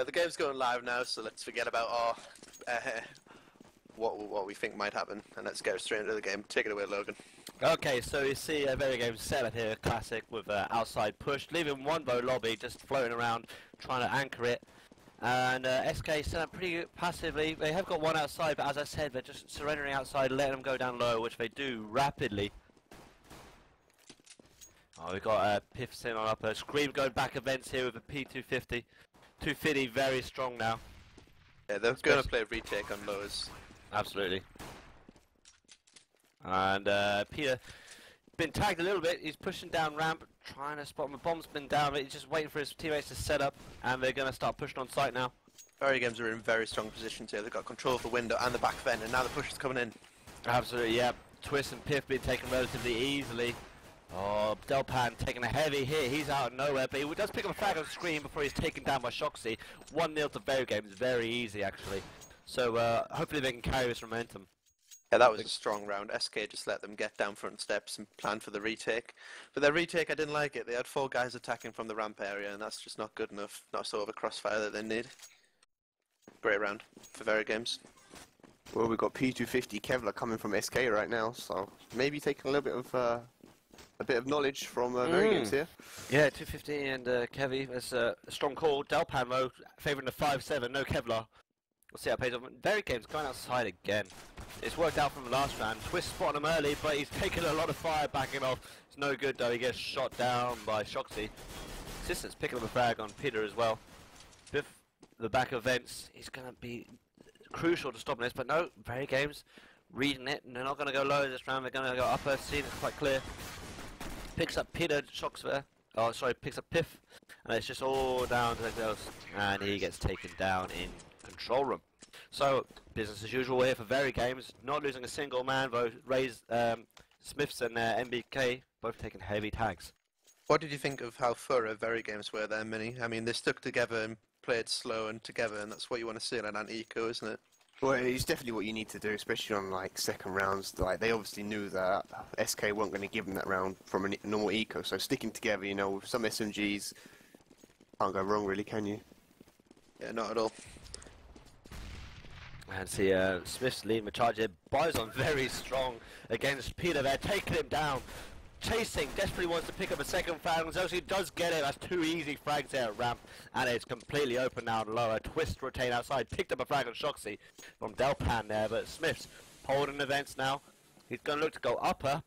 The game's going live now, so let's forget about what we think might happen, and let's go straight into the game. Take it away, Logan. Okay, so you see a VeryGames setup here, classic, with outside push, leaving one bow lobby, just floating around, trying to anchor it. And SK set up pretty passively. They have got one outside, but as I said, they're just surrendering outside, letting them go down low, which they do rapidly. Oh, we've got pyth sitting on upper. Scream going back events here with a P250. 250 very strong now. Yeah, they're going to play a retake on lowers. Absolutely. And pita been tagged a little bit. He's pushing down ramp, trying to spot him. The bomb's been down, but he's just waiting for his teammates to set up, and they're going to start pushing on site now. VeryGames are in very strong positions here. They've got control of the window and the back vent, and now the push is coming in. Absolutely, yeah. Twist and pyth being taken relatively easily. Oh, Delpan taking a heavy hit. He's out of nowhere, but he does pick up a frag on screen before he's taken down by shoxie. 1-0 to VeryGames, very easy actually. So hopefully they can carry this momentum. Yeah, that was a strong round. SK just let them get down front steps and plan for the retake. But their retake, I didn't like it. They had 4 guys attacking from the ramp area, and that's just not good enough. Not sort of a crossfire that they need. Great round for VeryGames. Well, we've got P250 xELoS coming from SK right now, so maybe taking a little bit of knowledge from VeryGames here. Yeah, 250 and Kevy. That's a strong call. Delpan though, favouring the 5-7, no Kevlar. We'll see how it pays off. VeryGames going outside again. It's worked out from the last round. Twist spotted him early, but he's taken a lot of fire backing off. It's no good though, he gets shot down by shoxie. SmithZz picking up a frag on pita as well. Biff, the back of vents, he's going to be crucial to stopping this, but no, VeryGames reading it, and they're not going to go low this round, they're going to go upper, seeing it's quite clear. Picks up pita, shocks there. Oh, sorry, picks up pyth, and it's just all down to xELoS, and he gets taken down in control room. So, business as usual here for VeryGames, not losing a single man, though SmithZz and MBK both taking heavy tags. What did you think of how thorough VeryGames were there, Mini? I mean, they stuck together and played slow and together, and that's what you want to see in an anti-eco, isn't it? Well, it's definitely what you need to do, especially on like second rounds. Like they obviously knew that SK weren't going to give them that round from a normal eco, so sticking together, you know, with some SMGs, can't go wrong, really, can you? Yeah, not at all. And see, SmithZz leading the charge here. Bison very strong against pita there, taking him down. Chasing, desperately wants to pick up a second frag, and he does get it. That's 2 easy frags there at ramp, and it's completely open now and lower. Twist rotate outside, picked up a frag on shoxie from Delpan there, but SmithZz holding events now. He's going to look to go upper,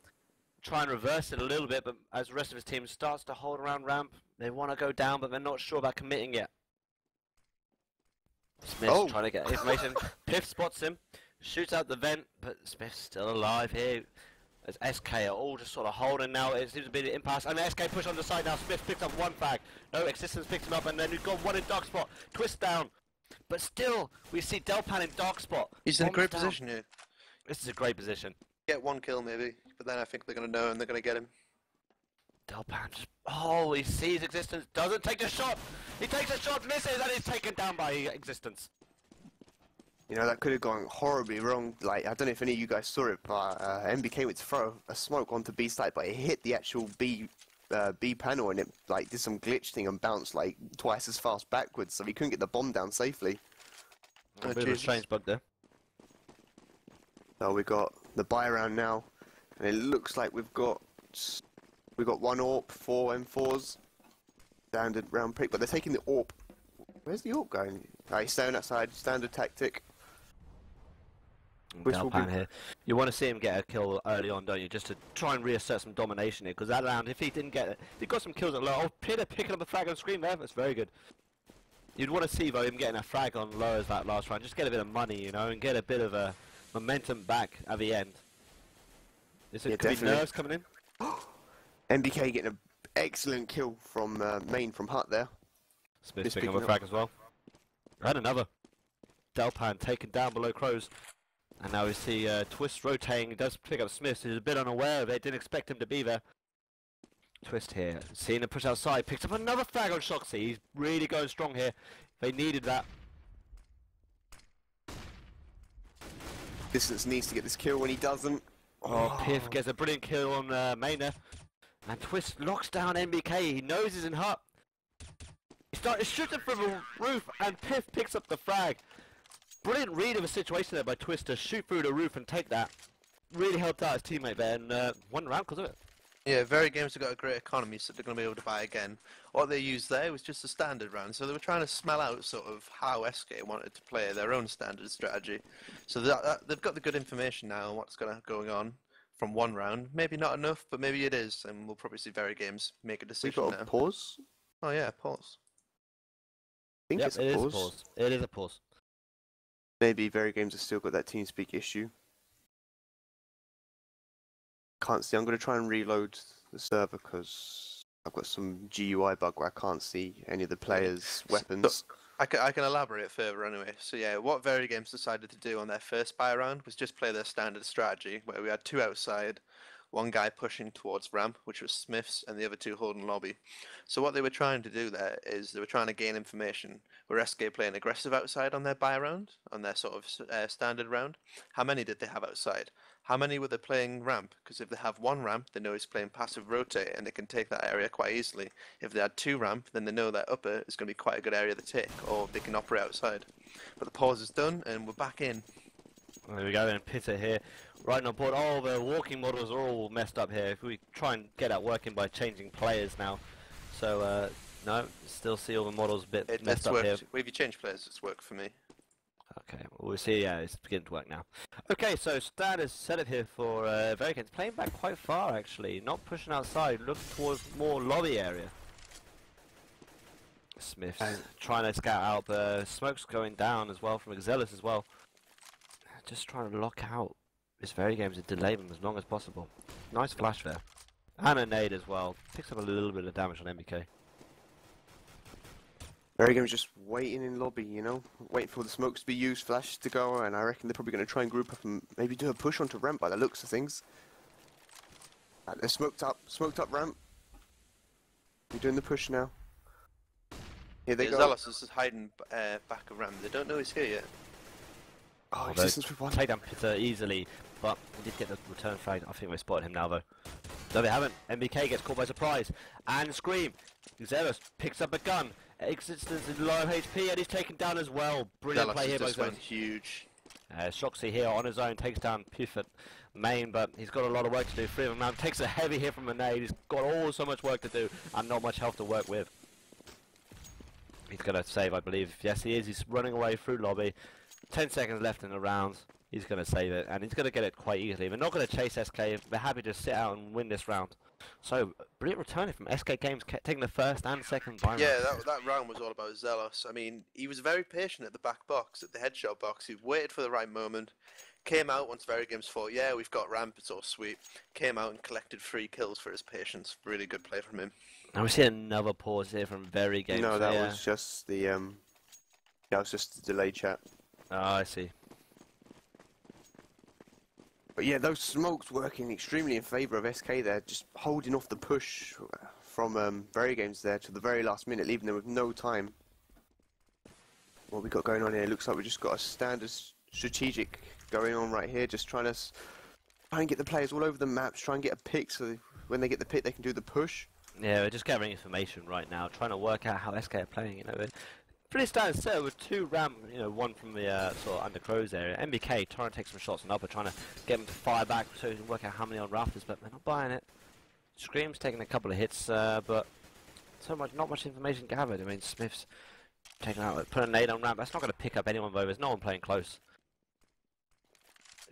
try and reverse it a little bit, but as the rest of his team starts to hold around ramp, they want to go down, but they're not sure about committing yet. SmithZz trying to get information. pyth spots him, shoots out the vent, but SmithZz still alive here. As SK are all just sort of holding now. It seems to be the impasse, and SK push on the side now. SmithZz picks up 1 frag. No, xELoS picks him up, and then we've got 1 in dark spot. Twist down, but still we see Delpan in dark spot. He's in a great position here. This is a great position. Get 1 kill maybe, but then I think they're going to know and they're going to get him. Delpan just, oh, he sees xELoS, doesn't take the shot. He takes a shot, misses, and is taken down by xELoS. You know, that could have gone horribly wrong. Like, I don't know if any of you guys saw it, but MBK went to throw a smoke onto B site, but it hit the actual B panel, and it like did some glitch thing and bounced like twice as fast backwards, so he couldn't get the bomb down safely. A bit of a strange bug there. So we got the buy round now, and it looks like we've got 1 AWP, 4 M4s, standard round pick, but they're taking the AWP. Where's the AWP going? He's staying outside, standard tactic. Delpan here. You want to see him get a kill early on, don't you? Just to try and reassert some domination here, because that round, if he didn't get it, he got some kills at low. Oh, pita picking up the flag on screen there. That's very good. You'd want to see though him getting a frag on low as that last round, just get a bit of money, you know, and get a bit of a momentum back at the end. Is it could be nerves coming in? MBK getting an excellent kill from main from Hut there. SmithZz picking up a frag as well. And another. Delpan taken down below Crows. And now we see Twist rotating. He does pick up SmithZz, who's a bit unaware of it. Didn't expect him to be there. Twist here. Seeing him push outside. Picks up another frag on shoxie. He's really going strong here. They needed that. Distance needs to get this kill when he doesn't. Oh, pyth gets a brilliant kill on main there. And Twist locks down MBK. He knows he's in Hut. He's started shooting from the roof, and pyth picks up the frag. Brilliant read of a situation there by Twist to shoot through the roof and take that. Really helped out his teammate there, and won the round because of it. Yeah, VeryGames have got a great economy, so they're going to be able to buy again. What they used there was just a standard round, so they were trying to smell out sort of how SK wanted to play their own standard strategy. So they've got the good information now on what's going on from one round. Maybe not enough, but maybe it is, and we'll probably see VeryGames make a We decision got a now. pause? Oh yeah, pause. I think Yep, it's it a is pause. a pause. It is a pause. Maybe VeryGames have still got that TeamSpeak issue. Can't see. I'm going to try and reload the server because I've got some GUI bug where I can't see any of the players' weapons. I can elaborate further anyway. So yeah, what VeryGames decided to do on their first buy round was just play their standard strategy, where we had two outside, one guy pushing towards ramp, which was SmithZz, and the other two holding lobby. So what they were trying to do there is they were trying to gain information. Were SK playing aggressive outside on their buy round, on their sort of standard round? How many did they have outside? How many were they playing ramp? Because if they have one ramp, they know he's playing passive rotate, and they can take that area quite easily. If they had two ramp, then they know that upper is going to be quite a good area to take, or they can operate outside. But the pause is done, and we're back in. There we go, and pita here, right on board. Oh, the walking models are all messed up here. If we try and get that working by changing players now. So, no, still see all the models a bit messed up here. If you change players, it's worked for me. Okay, well, we'll see, yeah, it's beginning to work now. Okay, so standard setup here for VeryGames. Playing back quite far, actually. Not pushing outside, looking towards more lobby area. SmithZz trying to scout out, but smoke's going down as well from xELoS as well. Just trying to lock out this VeryGames and delay them as long as possible. Nice flash there. And a nade as well. Picks up a little bit of damage on MBK. VeryGames just waiting in lobby, you know, waiting for the smokes to be used, flash to go, and I reckon they're probably going to try and group up and maybe do a push onto ramp by the looks of things. They're smoked up ramp. They're doing the push now. Here they go. xELoS is hiding back of ramp. They don't know he's here yet. Oh, existence with one. Take down pita easily, but we did get the return frag. I think we spotted him now though. No, they haven't. MBK gets caught by surprise. And Scream. xELoS picks up a gun. Existence is low HP and he's taken down as well. Brilliant play here by just went xELoS. huge. Shoxie here on his own takes down pyth at main, but he's got a lot of work to do. 3 of them now. Takes a heavy hit from a nade. He's got so much work to do and not much health to work with. He's going to save, I believe. Yes, he is. He's running away through lobby. 10 seconds left in the round. He's going to save it, and he's going to get it quite easily. They're not going to chase SK. They're happy to sit out and win this round. So, brilliant returning from SK Games, taking the first and second buy round. Yeah, that round was all about xELoS. I mean, he was very patient at the back box, at the headshot box. He waited for the right moment. Came out once VeryGames thought, yeah, we've got ramp, it's all sweet. Came out and collected 3 kills for his patience. Really good play from him. And we see another pause here from VeryGames. No, that was just the that was just the delay chat. Oh, I see. But yeah, those smokes working extremely in favour of SK there, just holding off the push from VeryGames there to the very last minute, leaving them with no time. What we got going on here, looks like we just got a standard strategic going on right here, just trying to try and get the players all over the maps, try and get a pick so when they get the pick they can do the push. Yeah, we're just gathering information right now, trying to work out how SK are playing, you know. Pretty standard set with 2 ramp, you know, one from the sort of under Crow's area. MBK trying to take some shots on upper, trying to get them to fire back so he can work out how many on rafters, but they're not buying it. Scream's taking a couple of hits, but not much information gathered. I mean, SmithZz taking out, put a nade on ramp. That's not going to pick up anyone though. There's no one playing close.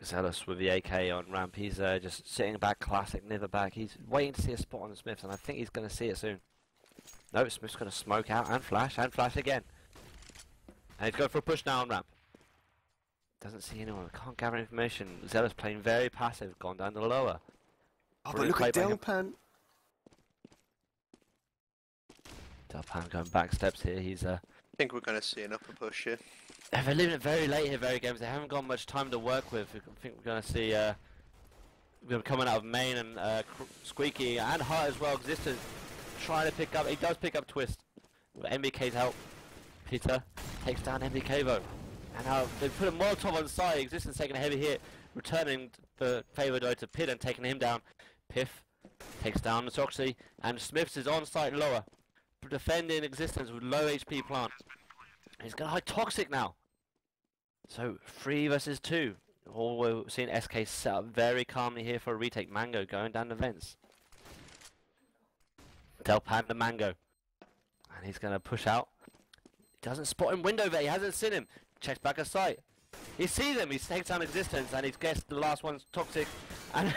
xELoS with the AK on ramp. He's just sitting back, classic, never back. He's waiting to see a spot on the SmithZz, and I think he's going to see it soon. No, SmithZz going to smoke out and flash again. And he's going for a push now on ramp. Doesn't see anyone. Can't gather information. xELoS playing very passive, gone down to lower. Oh, but look at Delpan. Delpan going back steps here. He's I think we're going to see an upper push here. they're leaving it very late here, VeryGames. They haven't got much time to work with. I think we're going to see coming out of main and Squeaky and Hart as well. Existence trying to pick up. He does pick up Twist with MBK's help. Pita takes down MBK though. And now they put a Molotov on the side. Existence taking a heavy hit, returning the favour though to Pit and taking him down. pyth takes down the shoxie, and SmithZz is on site lower. defending existence with low HP plant. He's gonna hide toxic now. So 3 versus 2. All we're seeing SK set up very calmly here for a retake. Mango going down the vents. Delpan the Mango. And he's gonna push out. He doesn't spot him window there, he hasn't seen him. Checks back a sight. He sees him, he takes down existence and he gets the last one's toxic and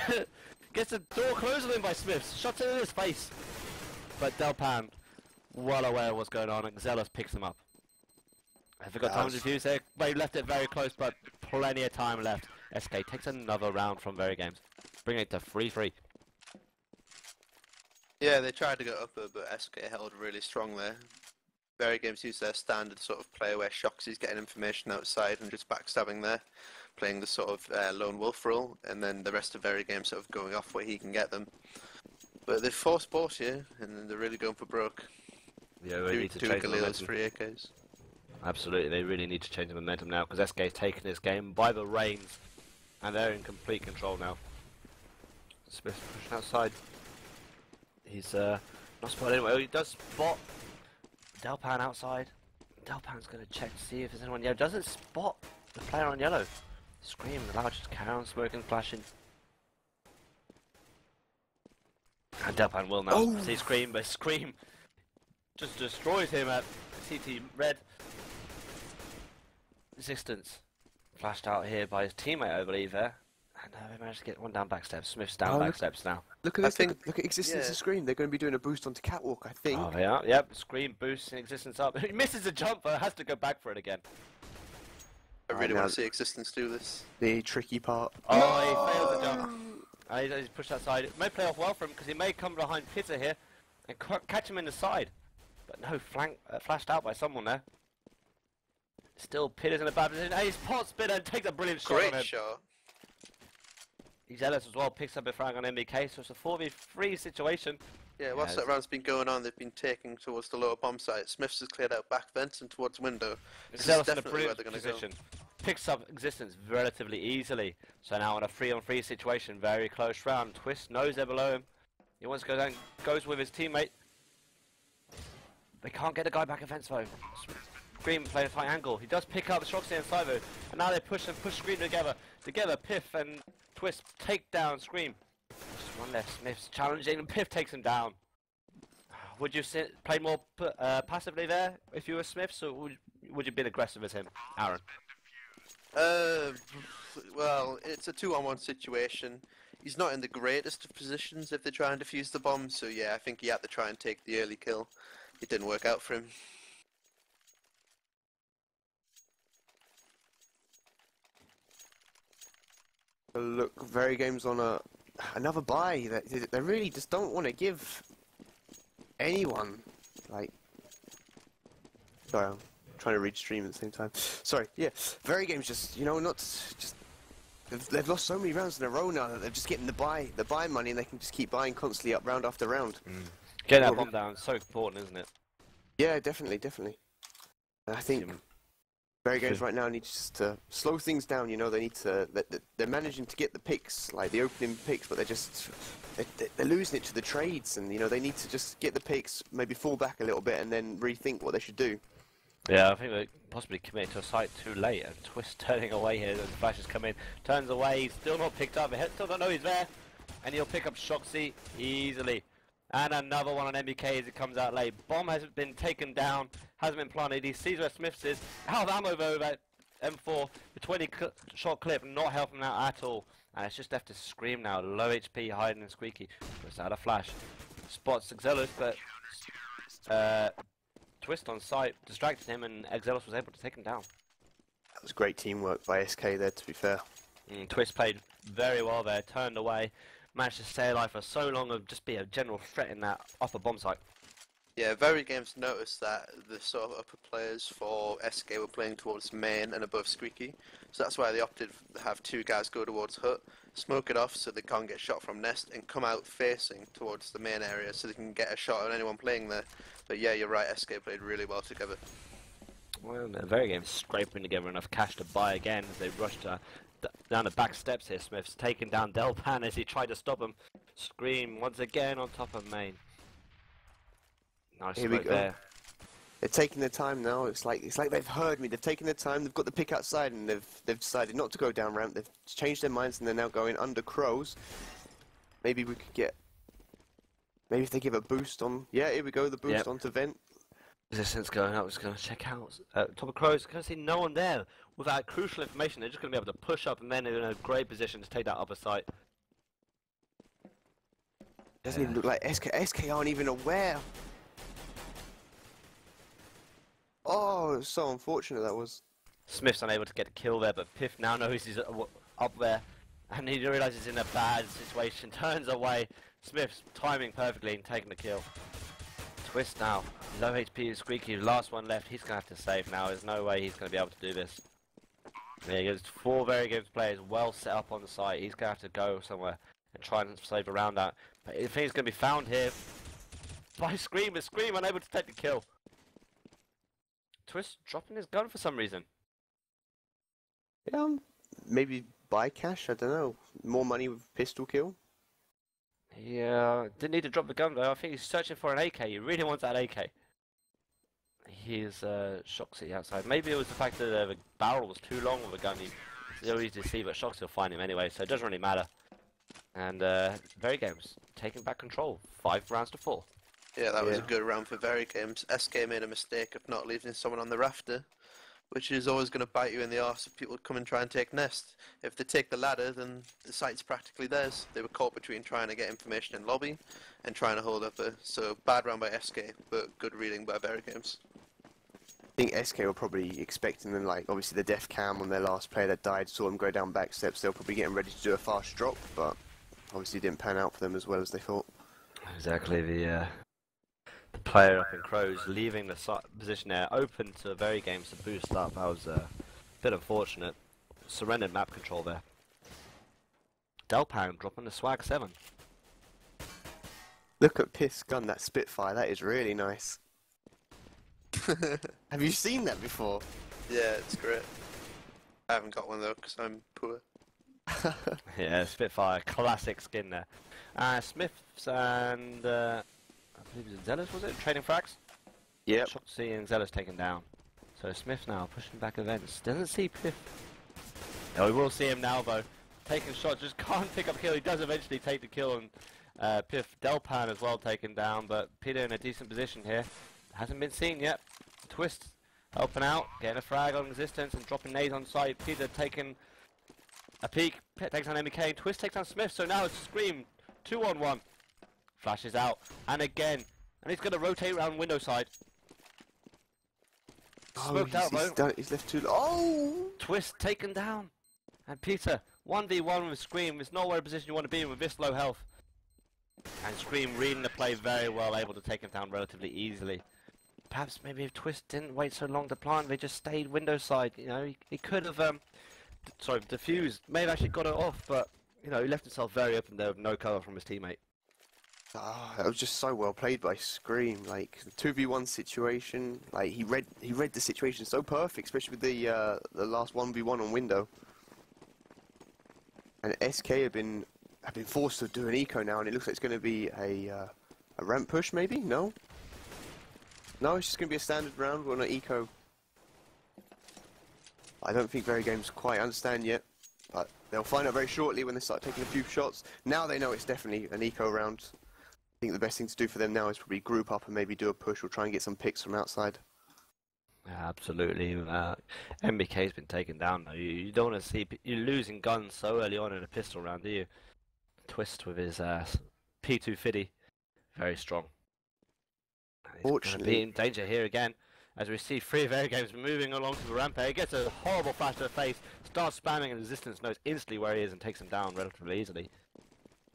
gets the door closed on him by SmithZz. Shots it in his face. But Delpan, well aware of what's going on, and xELoS picks him up. Have we got time to defuse there? They left it very close, but plenty of time left. SK takes another round from VeryGames, bringing it to 3-3. Yeah, they tried to go up, but SK held really strong there. VeryGames used their standard sort of play where shoxie's getting information outside and just backstabbing there, playing the sort of lone wolf role, and then the rest of VeryGames sort of going off where he can get them. But they forced both here, and they're really going for broke. Yeah, we need to change the xELoS, momentum. 3 AKs. Absolutely, they really need to change the momentum now because SK is taking this game by the reins, and they're in complete control now. Smith pushing outside. He's not spotted anyway. Oh, he does spot Delpan outside. Delpan's going to check to see if there's anyone yellow. Doesn't spot the player on yellow. Scream, allowed just carry on smoking, flashing. And Delpan will now see Scream, but Scream just destroys him at CT red. Resistance flashed out here by his teammate, I believe, there. And they managed to get one down backsteps. SmithZz down backsteps now. Look at this, look at existence of Scream. They're going to be doing a boost onto Catwalk, I think. Oh, they are. Yep, Scream boosts in existence up. He misses a jump, but has to go back for it again. I really want to see existence do this. The tricky part. Oh, he fails the jump. He's pushed outside. It may play off well for him because he may come behind Pita here and catch him in the side. But no, flashed out by someone there. Still, Pita's in a bad position. He spots Pita and takes a brilliant shot on him. Great shot. xELoS as well picks up a frag on MBK, so it's a 4v3 situation. Yeah, whilst that round's been going on, they've been taking towards the lower bomb site. SmithZz has cleared out back vents and towards window. This is xELoS in a definitely where brilliant they're going to go. position. Picks up existence relatively easily. So now in a 3-on-3 situation, very close round. Twist knows they're below him. He wants to go down, goes with his teammate. They can't get the guy back at fence though. Scream playing a tight angle. He does pick up shoxie and Cyvo, and now they push Scream together. Together, Pyth and Twist take down Scream. Just one less. SmithZz challenging, and Pyth takes him down. Would you play more passively there if you were SmithZz, or would you have been aggressive as him, Aaron? Well, it's a 2-on-1 situation. He's not in the greatest of positions if they try and defuse the bomb, so yeah, I think he had to try and take the early kill. It didn't work out for him. Look, VeryGames on another buy. They really just don't want to give anyone, like... Sorry, I'm trying to read stream at the same time. Sorry, yeah. VeryGames just, you know, not just... They've lost so many rounds in a row now that they're just getting the buy money and they can just keep buying constantly up round after round. Get that bomb down, so important, isn't it? Yeah, definitely. And I think VeryGames right now needs just to slow things down. You know, they need to. They're managing to get the picks, like the opening picks, but they're losing it to the trades, and you know they need to just get the picks, maybe fall back a little bit, and then rethink what they should do. Yeah, I think they possibly committed to a site too late, and Twist turning away here as the flashes come in, turns away, he's still not picked up, he still don't know he's there, and he'll pick up shoxie easily. And another one on MBK as it comes out late. Bomb has been taken down, hasn't been planted, he sees where SmithZz is, out of ammo over at M4, the 20-shot clip not helping out at all, and it's just left to Scream now, low HP, hiding and squeaky, just out of flash. Spots xELoS, but Twist on site distracted him, and xELoS was able to take him down. That was great teamwork by SK there, to be fair. Twist played very well there, turned away, managed to stay alive for so long and just be a general threat in that upper bomb site. Yeah, VeryGames noticed that the sort of upper players for SK were playing towards main and above Squeaky, so that's why they opted to have 2 guys go towards hut, smoke it off so they can't get shot from nest, and come out facing towards the main area so they can get a shot on anyone playing there. But yeah, you're right, SK played really well together. Well, the VeryGames scraping together enough cash to buy again as they rushed down the back steps here. SmithZz taking down Delpan as he tried to stop him. Scream once again on top of main. Nice Here we smoke go. there. They're taking their time now. It's like they've heard me. They've taken their time. They've got the pick outside, and they've decided not to go down ramp. They've changed their minds, and they're now going under crows. Maybe we could get. Maybe if they give a boost on. Yeah, here we go. The boost onto vent. Resistance going up. Just going to check out top of crows. Going to see no one there. Without crucial information, they're just going to be able to push up, and then they're in a great position to take that upper site. Doesn't even look like SK aren't even aware. Oh, it was so unfortunate that was. Smith's unable to get a kill there, but pyth now knows he's up there, and he realises he's in a bad situation. Turns away. Smith's timing perfectly and taking the kill. Twist now. Low HP is Squeaky. Last one left. He's going to have to save now. There's no way he's going to be able to do this. There he goes. 4 VeryGames players well set up on the site. He's going to have to go somewhere and try and save around that. But I think he's going to be found here by Scream. But Scream unable to take the kill. Twist dropping his gun for some reason. Yeah, maybe buy cash. I don't know. More money with pistol kill. Yeah, didn't need to drop the gun though. I think he's searching for an AK. He really wants that AK. He's shoxie outside. Maybe it was the fact that the barrel was too long with a gun. He's so easy to see, but shoxie will find him anyway, so it doesn't really matter. And VeryGames taking back control. 5 rounds to 4. Yeah, that was a good round for VeryGames. SK made a mistake of not leaving someone on the rafter, which is always going to bite you in the arse if people come and try and take nest. If they take the ladder, then the site's practically theirs. They were caught between trying to get information in lobby and trying to hold up a... So, bad round by SK, but good reading by VeryGames. I think SK were probably expecting them, like, obviously the death cam on their last player that died, saw them go down back steps. They were probably getting ready to do a fast drop, but obviously didn't pan out for them as well as they thought. Exactly, the player up in crows leaving the position there open to VeryGames to boost up. That was a bit unfortunate. Surrendered map control there. Delpan dropping the swag 7. Look at Pyth's gun, that Spitfire. That is really nice. Have you seen that before? Yeah, it's great. I haven't got one though, because I'm poor. Yeah, Spitfire, classic skin there. SmithZz and I believe it was xELoS, was it? Trading frags? Yep. shoxie and xELoS taken down. So Smith now pushing back events. Doesn't see pyth. Oh, we will see him now though. Taking shots, just can't pick up kill. He does eventually take the kill, and pyth. Delpan as well taken down, but pita in a decent position here. Hasn't been seen yet. Twist helping out, getting a frag on resistance and dropping nades on site. Pita taking a peek, takes down MK, Twist takes down Smith, so now it's Scream, 2-on-1. Flashes out, and again, and he's going to rotate around window side. Smoked out though. He's left too Oh! Twist taken down. And Pita, 1v1 with Scream, is nowhere in a position you want to be in with this low health. And Scream reading the play very well, able to take him down relatively easily. Perhaps maybe if Twist didn't wait so long to plant, they just stayed window side, you know, he could have, diffused, may have actually got it off, but, you know, he left himself very open there with no cover from his teammate. Oh, that was just so well played by Scream. Like the 2v1 situation, like he read the situation so perfect, especially with the last 1v1 on window. And SK have been forced to do an eco now, and it looks like it's going to be a ramp push, maybe? No, it's just going to be a standard round. We're on an eco. I don't think VeryGames quite understand yet, but they'll find out very shortly when they start taking a few shots. Now they know it's definitely an eco round. I think the best thing to do for them now is probably group up and maybe do a push or try and get some picks from outside. Yeah, absolutely. MBK's been taken down though. You don't want to see you're losing guns so early on in a pistol round, do you? Twist with his P250, very strong. He's going to be in danger here again, as we see 3 VeryGames moving along to the ramp. He gets a horrible flash to the face, starts spamming, and Resistance knows instantly where he is and takes him down relatively easily.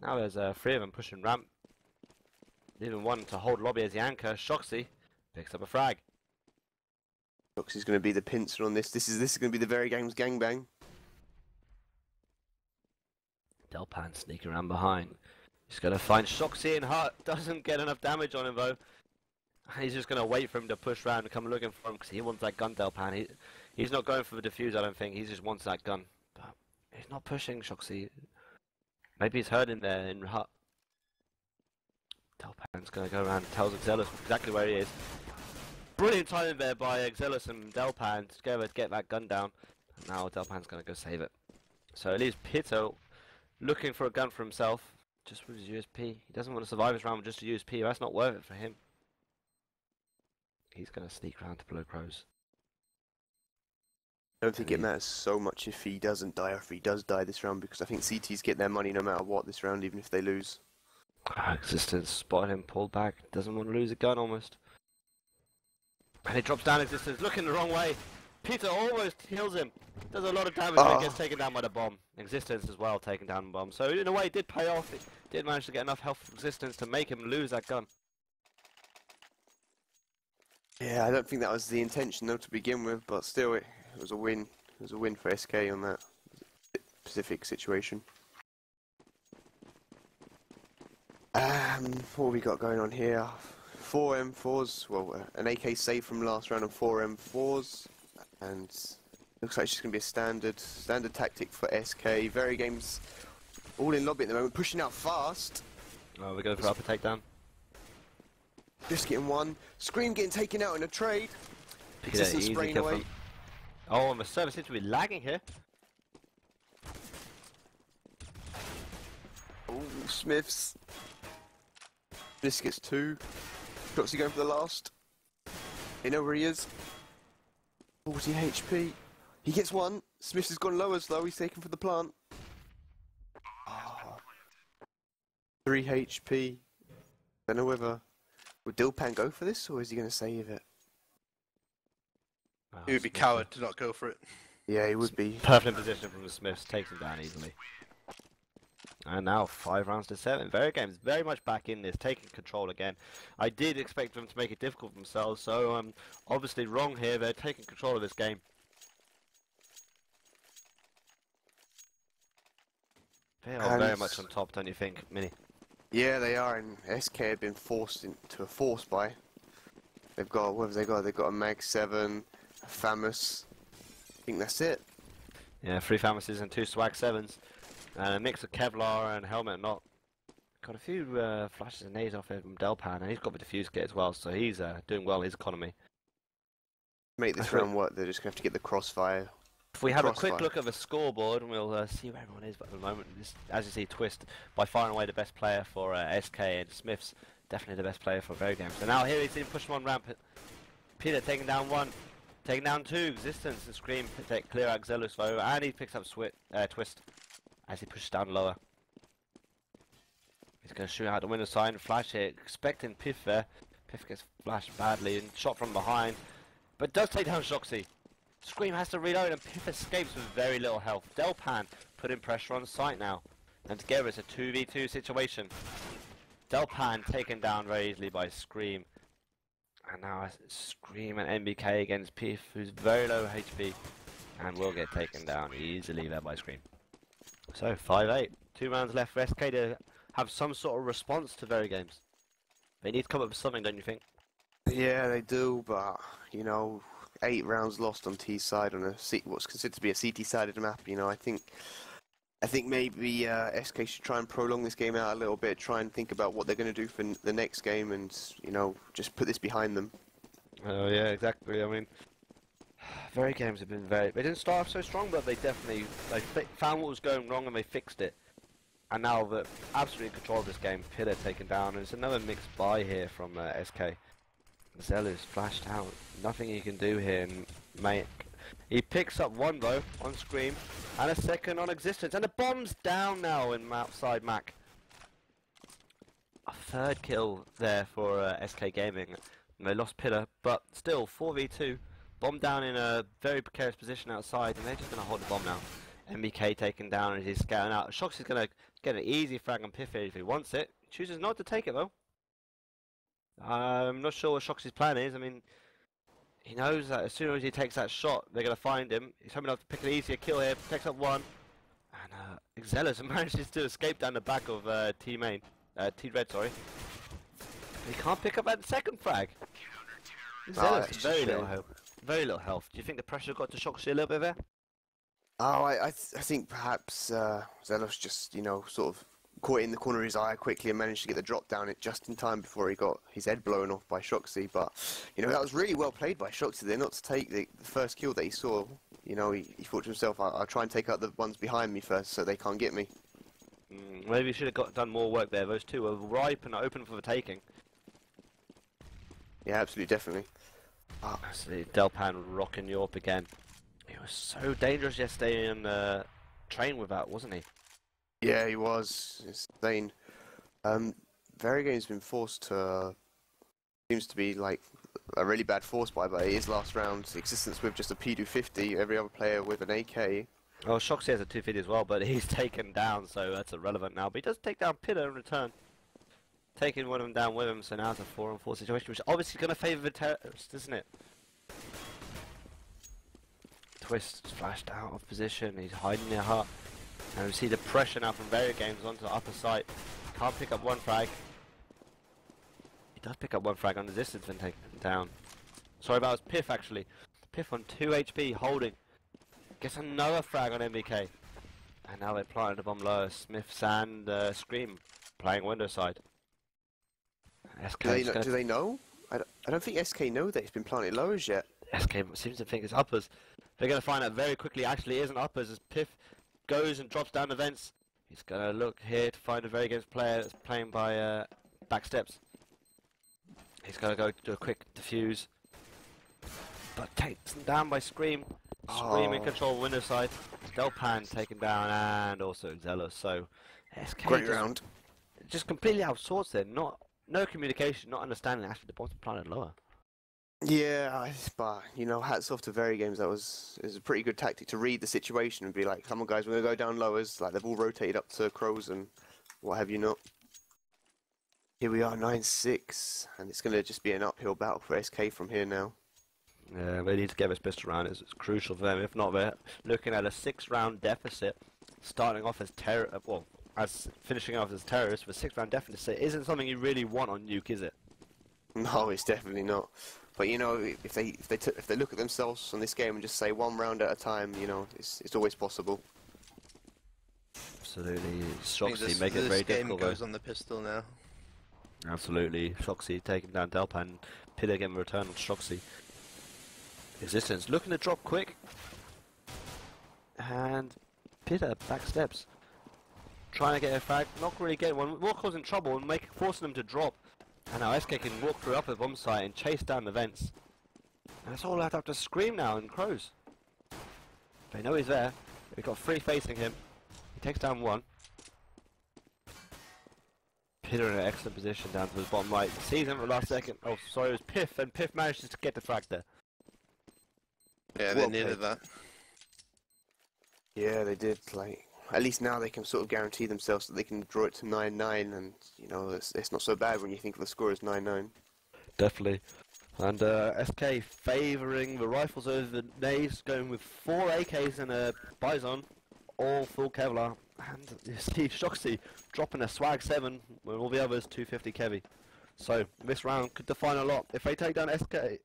Now there's 3 of them pushing ramp. Even one to hold lobby as the anchor. shoxie picks up a frag. shoxie's going to be the pincer on this. This is going to be the VeryGames gangbang. Delpan sneaking around behind. He's going to find shoxie in heart. Doesn't get enough damage on him though. He's just going to wait for him to push round and come looking for him because he wants that gun, Delpan. He's not going for the defuse, I don't think. He just wants that gun. But he's not pushing shoxie. Maybe he's heard him there in hut. Delpan's going to go around and tells xELoS exactly where he is. Brilliant timing there by xELoS and Delpan together to get that gun down. And now Delpan's going to go save it. So it leaves pita looking for a gun for himself, just with his USP. He doesn't want to survive this round with just a USP. That's not worth it for him. He's going to sneak around to below crows. I don't think it matters so much if he doesn't die or if he does die this round, because I think CTs get their money no matter what this round, even if they lose. xELoS spotted him, pulled back, doesn't want to lose a gun almost. And he drops down xELoS, looking the wrong way. pita almost kills him. Does a lot of damage when he gets taken down by the bomb. xELoS as well taking down the bomb. So in a way it did pay off. It did manage to get enough health from xELoS to make him lose that gun. Yeah, I don't think that was the intention though to begin with, but still it was a win. It was a win for SK on that specific situation. What have we got going on here? 4 M4s, well, an AK save from last round and 4 M4s, and looks like it's just going to be a standard tactic for SK. VeryGames all in lobby at the moment, pushing out fast. Oh, we're going for upper takedown. Just getting one. Scream getting taken out in a trade. Easy spraying kill away. from... Oh, my server seems to be lagging here. Oh, SmithZz. This gets 2. shoxie going for the last. They know where he is. 40 HP. He gets 1. SmithZz has gone lower though. He's taken for the plant. 3 HP. Don't know whether... Would Delpan go for this, or is he going to save it? Oh, He would be coward to not go for it. Yeah, he would be. Perfect position from the SmithZz, takes him down easily. And now 5 rounds to 7. VeryGames very much back in this, taking control again. I did expect them to make it difficult for themselves, so obviously wrong here. They're taking control of this game. They are very much on top, don't you think, Mini? Yeah, they are, and SK have been forced into a force buy. They've got, what have they got? They've got a Mag 7, a Famous. I think that's it. Yeah, 3 Famouses and 2 Swag 7s. And a mix of Kevlar and helmet and not. Got a few flashes and nades off him from Delpan, and he's got the diffuse kit as well, so he's doing well in his economy. Make this round work, they're just going to have to get the crossfire. If we have a quick look at the scoreboard, and we'll see where everyone is, but at the moment, as you see, Twist, by far and away the best player for SK, and SmithZz, definitely the best player for VeryGames. So now here he's in push 1 ramp. pita taking down 1, taking down 2, xELoS and Scream take clear out xELoS though, and he picks up Twist as he pushes down lower. He's going to shoot out the window side and flash here, expecting pyth there. pyth gets flashed badly and shot from behind, but does take down shoxie. Scream has to reload and pyth escapes with very little health. Delpan putting pressure on site now, and together it's a 2v2 situation. Delpan taken down very easily by Scream, and now Scream and MBK against pyth, who's very low HP, and will get taken down easily there by Scream. So 5-8, 2 rounds left for SK to have some sort of response to VeryGames. They need to come up with something, don't you think? Yeah, they do, but, you know, 8 rounds lost on T side on what's considered to be a CT-sided map. You know, I think maybe SK should try and prolong this game out a little bit, try and think about what they're going to do for the next game, and you know, just put this behind them. Oh yeah, exactly. I mean, VeryGames have been they didn't start off so strong, but they definitely found what was going wrong and they fixed it. And now they're absolutely in control of this game. pita taken down, and it's another mixed buy here from SK. xELoS flashed out. Nothing he can do here, and mate, he picks up 1 though on Scream, and a 2nd on xELoS, and the bomb's down now in outside Mac. A 3rd kill there for SK Gaming. And they lost pita, but still 4v2. Bomb down in a very precarious position outside, and they're just going to hold the bomb now. MBK taken down as he's scouting out. shoxie's going to get an easy frag on pyth if he wants it. Chooses not to take it though. I'm not sure what shoxie's plan is. I mean, he knows that as soon as he takes that shot, they're going to find him. He's hoping to pick an easier kill here. Takes up 1. And xELoS manages to escape down the back of T-Red, sorry. He can't pick up that 2nd frag. xELoS, very little health. Very little health. Do you think the pressure got to shoxie a little bit there? Oh, I think perhaps xELoS just, you know, sort of caught it in the corner of his eye quickly and managed to get the drop down it just in time before he got his head blown off by shoxie. But, you know, that was really well played by shoxie there, not to take the first kill that he saw. You know, he thought to himself, I'll try and take out the ones behind me first so they can't get me. Maybe he should have done more work there. Those two were ripe and open for the taking. Yeah, absolutely, definitely. Absolutely, Delpan rocking you up again. He was so dangerous yesterday in train with that, wasn't he? Yeah, he was. Insane. VeryGames been forced to... seems to be like a really bad force by his last round's existence with just a P250, every other player with an AK. Well, shoxie has a 250 as well, but he's taken down, so that's irrelevant now. But he does take down pita in return. Taking one of them down with him, so now it's a 4-on-4 situation, which is obviously going to favour the terrorist, isn't it? Twist flashed out of position, he's hiding their hut. And we see the pressure now from VeryGames onto the upper side. Can't pick up one frag. He does pick up one frag on the distance and taken down. Sorry about his pyth actually. Pyth on 2 HP holding. Gets another frag on MBK. And now they're planting the bomb lower. SmithZz and Scream playing window side. SK Do they know? I don't think SK know that he's been planted lowers yet. SK seems to think it's uppers. They're going to find out very quickly actually isn't uppers as pyth goes and drops down the vents. He's going to look here to find a VeryGames player that's playing by back steps. He's going to go do a quick defuse. But takes him down by Scream. Scream in control window side. Delpan taken down and also xELoS. So SK Great round. Just completely out of sorts there. No communication, not understanding actually the bomb's planted lower. Yeah, but you know, hats off to VeryGames. That was a pretty good tactic to read the situation and be like, "Come on, guys, we're gonna go down lowers." Like they've all rotated up to crows and what have you not. Here we are, 9-6, and it's gonna just be an uphill battle for SK from here now. Yeah, they need to get this pistol round. It's crucial for them. If not, they're looking at a 6-round deficit, starting off as finishing off as terrorists with a 6-round deficit isn't something you really want on Nuke, is it? No, it's definitely not. But you know, if they look at themselves on this game and just say 1 round at a time, you know, it's always possible. Absolutely, shoxie make it very difficult. This game goes on the pistol now. Absolutely, shoxie taking down Delpan, pita again return on shoxie. Existence looking to drop quick, and pita back steps, trying to get a frag, not really getting one. More causing trouble and forcing them to drop. And now SK can walk through up the bomb site and chase down the vents. And it's all out up to Scream now and crows. They know he's there. We've got 3 facing him. He takes down 1. Pita in an excellent position down to the bottom right. Sees him at the last second. Oh, sorry, it was pyth, and pyth manages to get the frag there. Yeah, they needed that. Yeah, they did. Like, at least now they can sort of guarantee themselves that they can draw it to 9-9, and you know it's not so bad when you think of the score as 9-9. Definitely. And SK favouring the rifles over the nades, going with 4 AKs and a Bison, all full Kevlar. And you see shoxie dropping a swag 7 with all the others 250 Kevy. So this round could define a lot. If they take down SK,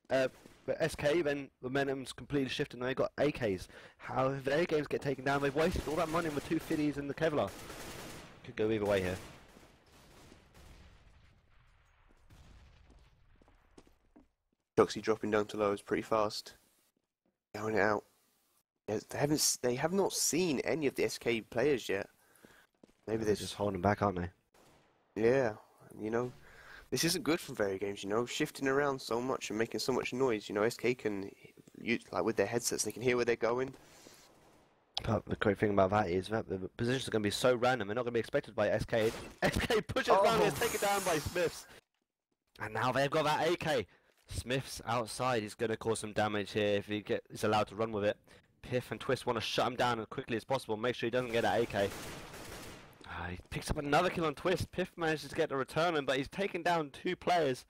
then the momentum's completely shifted and they've got AKs. How if their games get taken down, they've wasted all that money on the 250s and the Kevlar. Could go either way here. shoxie dropping down to lows pretty fast. Going it out. Yeah, they have not seen any of the SK players yet. Maybe They're just holding back, aren't they? Yeah, you know, this isn't good for VeryGames, you know, shifting around so much and making so much noise. You know, SK can, like with their headsets, they can hear where they're going. But the great thing about that is that the positions are going to be so random, they're not going to be expected by SK. SK pushes down, gets taken down by SmithZz. And now they've got that AK. SmithZz outside, he's going to cause some damage here if he's allowed to run with it. pyth and Twist want to shut him down as quickly as possible, make sure he doesn't get that AK. He picks up another kill on Twist. pyth manages to get the return on him, but he's taken down 2 players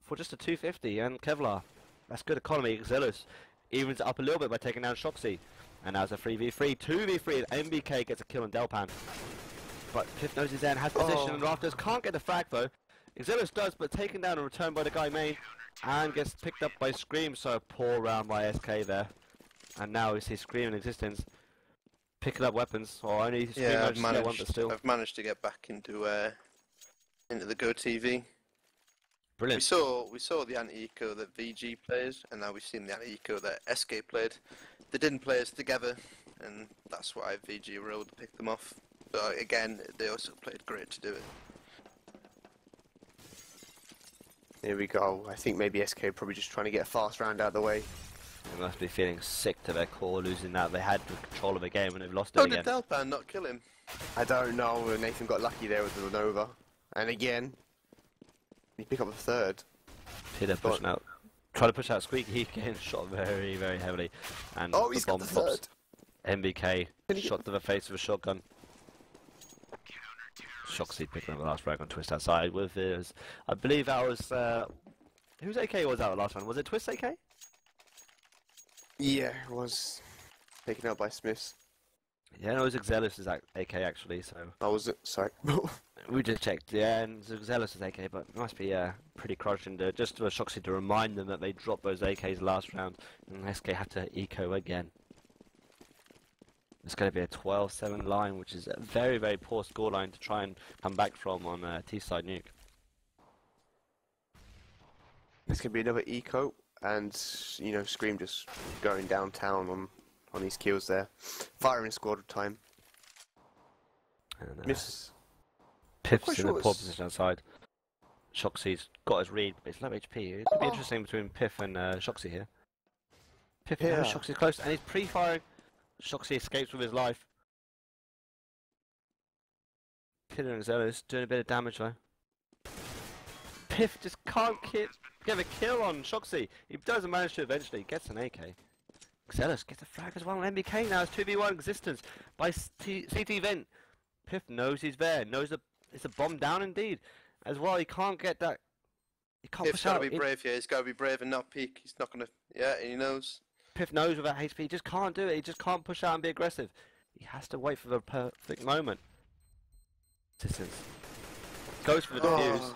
for just a 250 and Kevlar. That's good economy. xELoS evens it up a little bit by taking down shoxie. And now it's a 3v3, 2v3, and MBK gets a kill on Delpan. But pyth knows he's there and has position and rafters. Can't get the frag though. xELoS does, but taken down and returned by the guy main. And gets picked up by Scream, so a poor round by SK there. And now we see Scream in existence. picking up weapons, or only Scream Yeah, managed to get one, but still. I've managed to get back into the Go TV. Brilliant. We saw the anti-eco that VG played, and now we've seen the anti-eco that SK played. They didn't play us together, and that's why VG were able to pick them off. But again, they also played great to do it. Here we go. I think maybe SK probably just trying to get a fast round out of the way. They must be feeling sick to their core, losing that. They had the control of the game and they've lost it How again. did Delpan not kill him? I don't know. Nathan got lucky there with the Nova. And again, he picked up a third. Pita pushing out. Trying to push out Squeaky, he getting shot very, very heavily. And Oh, the he's bomb got the pops. third. MBK shot to the face with a shotgun. Shoxie picking up the last frag on Twist outside with his... I believe that was... whose AK was that last one? Was it Twist AK? Yeah, it was taken out by SmithZz. Yeah, no, it was xELoS' AK actually, so... Oh, was it? Sorry. We just checked, yeah, and it was xELoS' AK, but it must be pretty crushing. Just for Shoxie to remind them that they dropped those AKs last round, and SK had to eco again. It's going to be a 12-7 line, which is a very, very poor scoreline to try and come back from on T-side nuke. This could be another eco, and you know, Scream just going downtown on these kills there, firing squad time. And, Miss. Piff's in a poor position outside. Shoxie's got his read, but it's low HP. It could be interesting between Piff and Shoxie here. Piff knows Shoxie's close, and he's pre-firing. Shoxie escapes with his life. Pita and xELoS doing a bit of damage though. Piff just can't get a kill on Shoxie. He doesn't manage to eventually. Gets an AK. xELoS gets a flag as well on MBK now. It's 2v1 existence by CT Vent. Piff knows he's there. Knows that it's a bomb down indeed. As well, he can't get that. He can't Piff's push out. got to be brave here. He's got to be brave and not peek. He's not going to... Yeah, he knows. Piff knows without HP, he just can't do it. He just can't push out and be aggressive. He has to wait for the perfect moment. Distance. Goes for the defuse.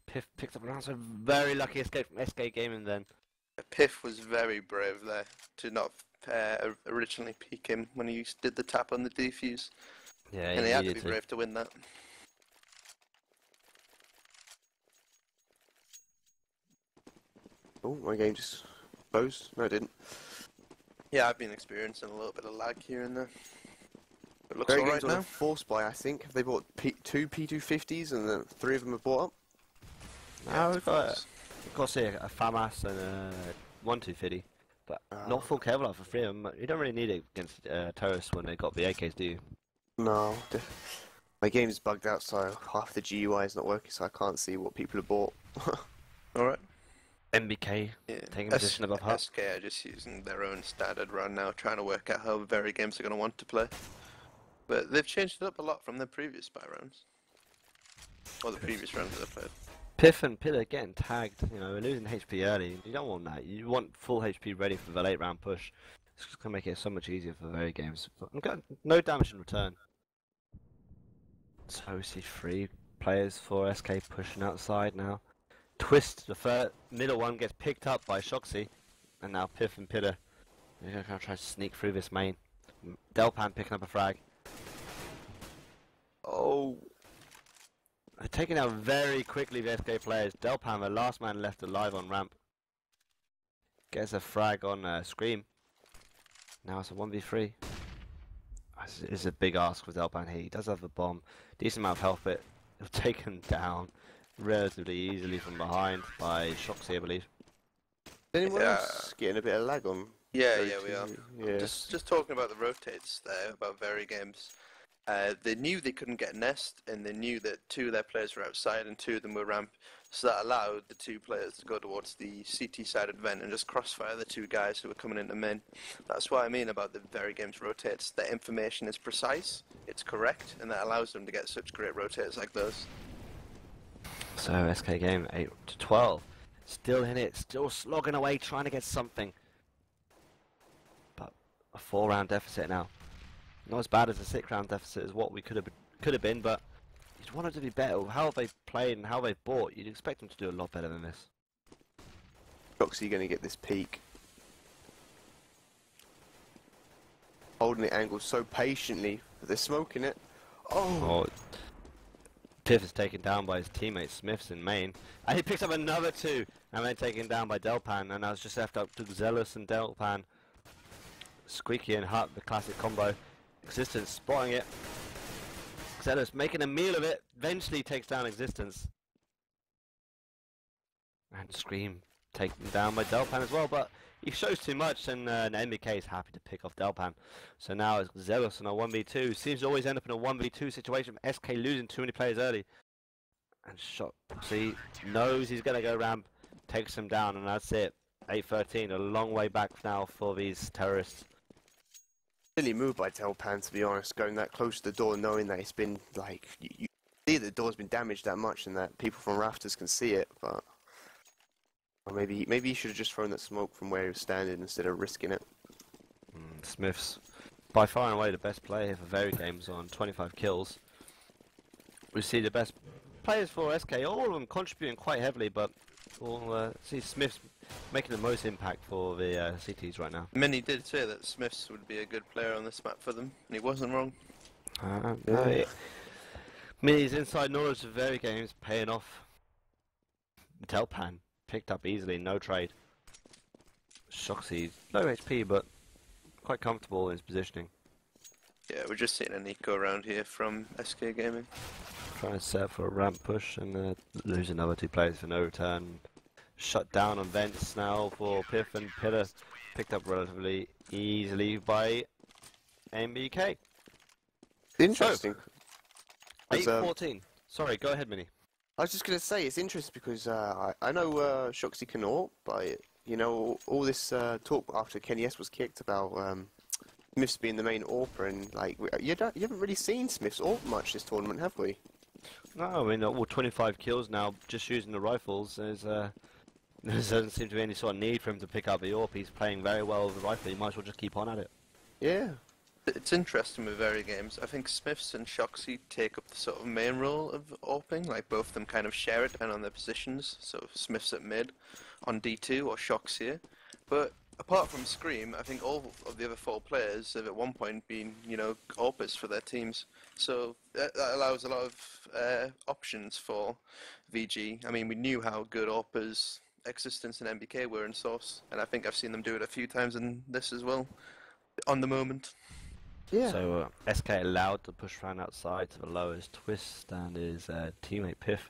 Piff picks up an answer. Very lucky escape from SK Gaming then. Piff was very brave there to not originally peek him when he did the tap on the defuse. Yeah, and he had to be brave to win that. Oh, my game just closed. No, it didn't. Yeah, I've been experiencing a little bit of lag here and there. But it looks VeryGames alright on now. a force buy, I think. Have they bought two P250s and then 3 of them have bought up? No, we've got to see a FAMAS and a 1-250, but not full Kevlar for 3 of them. You don't really need it against terrorists when they got the AKs, do you? No. My game's bugged out, so half the GUI is not working, so I can't see what people have bought. Alright. MBK taking position above hut. SK are just using their own standard run now, trying to work out how VeryGames are going to want to play. But they've changed it up a lot from their previous spy rounds. Or the previous rounds that they played. Piff and Pita getting tagged, you know, losing HP early. You don't want that. You want full HP ready for the late round push. It's just going to make it so much easier for VeryGames. But no damage in return. So we see 3 players for SK pushing outside now. Twist, the middle one, gets picked up by Shoxie. And now Piff and Pita are going to try to sneak through this main. Delpan picking up a frag. Oh. They're taking out very quickly the SK players. Delpan, the last man left alive on ramp. Gets a frag on Scream. Now it's a 1v3. It's a big ask for Delpan here. He does have the bomb. Decent amount of health, but he'll take him down relatively easily from behind by Shoxie, I believe. Anyone else getting a bit of lag on? Yeah, we are. Yeah. Just talking about the rotates there, about VeryGames. They knew they couldn't get Nest, and they knew that 2 of their players were outside and 2 of them were ramp, so that allowed the 2 players to go towards the CT-sided vent and just crossfire the 2 guys who were coming into main. That's what I mean about the VeryGames rotates. Their information is precise, it's correct, and that allows them to get such great rotates like those. So SK game 8-12. Still in it, still slogging away, trying to get something. But a 4-round deficit now. Not as bad as a 6-round deficit as what we could have been, but you'd want it to be better. How they've played and how they've bought, you'd expect them to do a lot better than this. Shoxie going to get this peak. holding the angle so patiently. But they're smoking it. Oh, pyth is taken down by his teammate SmithZz in main, and he picks up another 2, and then taken down by Delpan, and now it's just left up to xELoS and Delpan. Squeaky and Hut, the classic combo. xExistence spotting it. xELoS making a meal of it, eventually takes down xExistence. And Scream taken down by Delpan as well, but he shows too much, and MBK is happy to pick off Delpan. So now it's xELoS on a 1v2. Seems to always end up in a 1v2 situation. SK losing too many players early. And shoxie knows he's going to go ramp, takes him down, and that's it. 8-13, a long way back now for these terrorists. Silly move by Delpan, to be honest, going that close to the door, knowing that it's been like you see the door's been damaged that much, and that people from rafters can see it. But or maybe he should have just thrown that smoke from where he was standing instead of risking it. SmithZz, by far and away the best player here for VeryGames on 25 kills. We see the best players for SK, all of them contributing quite heavily, but we'll see SmithZz making the most impact for the CTs right now. Many did say that SmithZz would be a good player on this map for them, and he wasn't wrong. Mini's inside knowledge of VeryGames paying off. Delpan picked up easily, no trade. shoxie, low HP, but quite comfortable in his positioning. Yeah, we're just seeing an eco around here from SK Gaming. Trying to set for a ramp push and lose another 2 players for no return. Shut down on vents now for pyth, and pita picked up relatively easily by MBK. Interesting. 8-14. Sorry, go ahead, Mini. I was just going to say, it's interesting because I know shoxie can AWP, but, you know, all this talk after Kenny S was kicked about SmithZz being the main AWPer, and, like, you haven't really seen SmithZz AWP much this tournament, have we? No, I mean, all 25 kills now, just using the rifles. There doesn't seem to be any sort of need for him to pick up the AWP. He's playing very well with the rifle. He might as well just keep on at it. Yeah. It's interesting with VeryGames. I think SmithZz and shoxie take up the sort of main role of AWPing, like both of them kind of share it depending on their positions. So SmithZz at mid, on D2 or shoxie. But apart from Scream, I think all of the other 4 players have at one point been, you know, AWPers for their teams. So that allows a lot of options for VG. I mean, we knew how good AWPers xExistence and MBK were in Source, and I think I've seen them do it a few times in this as well, on the moment. Yeah. So SK allowed to push round outside to the lowest twist, and his teammate pyth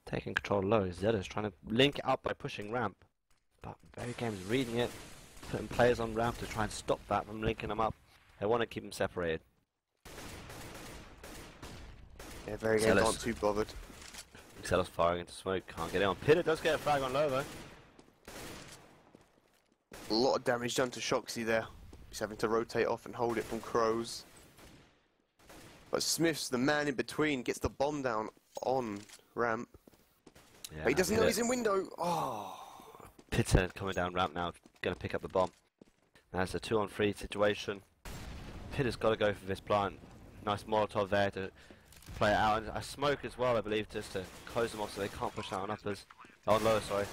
taking control low. xELoS trying to link it up by pushing ramp, but VeryGames reading it, putting players on ramp to try and stop that from linking them up. They want to keep them separated. Yeah, VeryGames aren't too bothered. xELoS firing into smoke, can't get it on. pita does get a frag on low though. A lot of damage done to shoxie there. He's having to rotate off and hold it from crows. But SmithZz, the man in between, gets the bomb down on ramp. Yeah, but he doesn't know he's in window. Oh. pita coming down ramp now, going to pick up the bomb. Now it's a 2-on-3 situation. Pita's got to go for this plant. Nice Molotov there to play it out, and a smoke as well, I believe, just to close them off so they can't push out on uppers. On lower, sorry.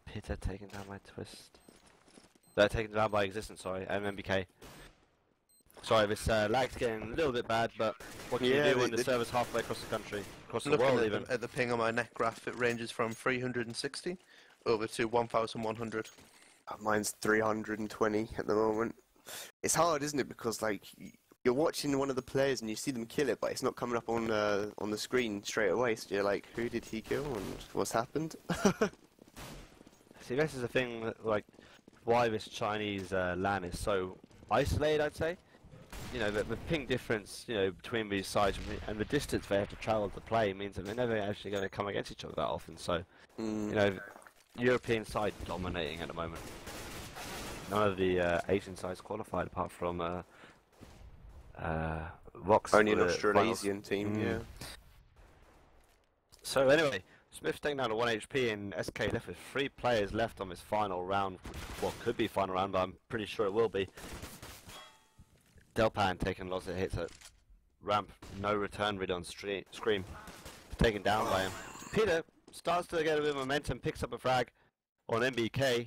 pita taken down by twist. They're taken down by xExistence, sorry, and MBK. Sorry, this lag's getting a little bit bad, but what can you do when the server's halfway across the country, across the world even? At the ping on my neck graph, it ranges from 360 over to 1,100. Mine's 320 at the moment. It's hard, isn't it? Because like you're watching one of the players and you see them kill it, but it's not coming up on the screen straight away. So you're like, who did he kill and what's happened? See, this is the thing, that, like, why this Chinese LAN is so isolated, I'd say. You know, the ping difference, you know, between these sides and the distance they have to travel to play means that they're never actually going to come against each other that often. So, you know, European side dominating at the moment. None of the Asian sides qualified apart from Vox. Only an Australasian team, yeah. So anyway, SmithZz taking down to 1 HP and SK left with 3 players left on this final round. Well, could be final round, but I'm pretty sure it will be. Delpan taking lots of hits at ramp, no return read on Scream. Taken down by him. pita starts to get a bit of momentum, picks up a frag on MBK.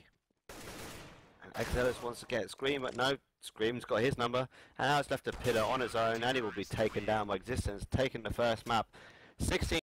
xELoS wants to get Scream, but no, Scream's got his number, and now it's left to Pita on his own, and he will be taken down by Existence, taking the first map. 16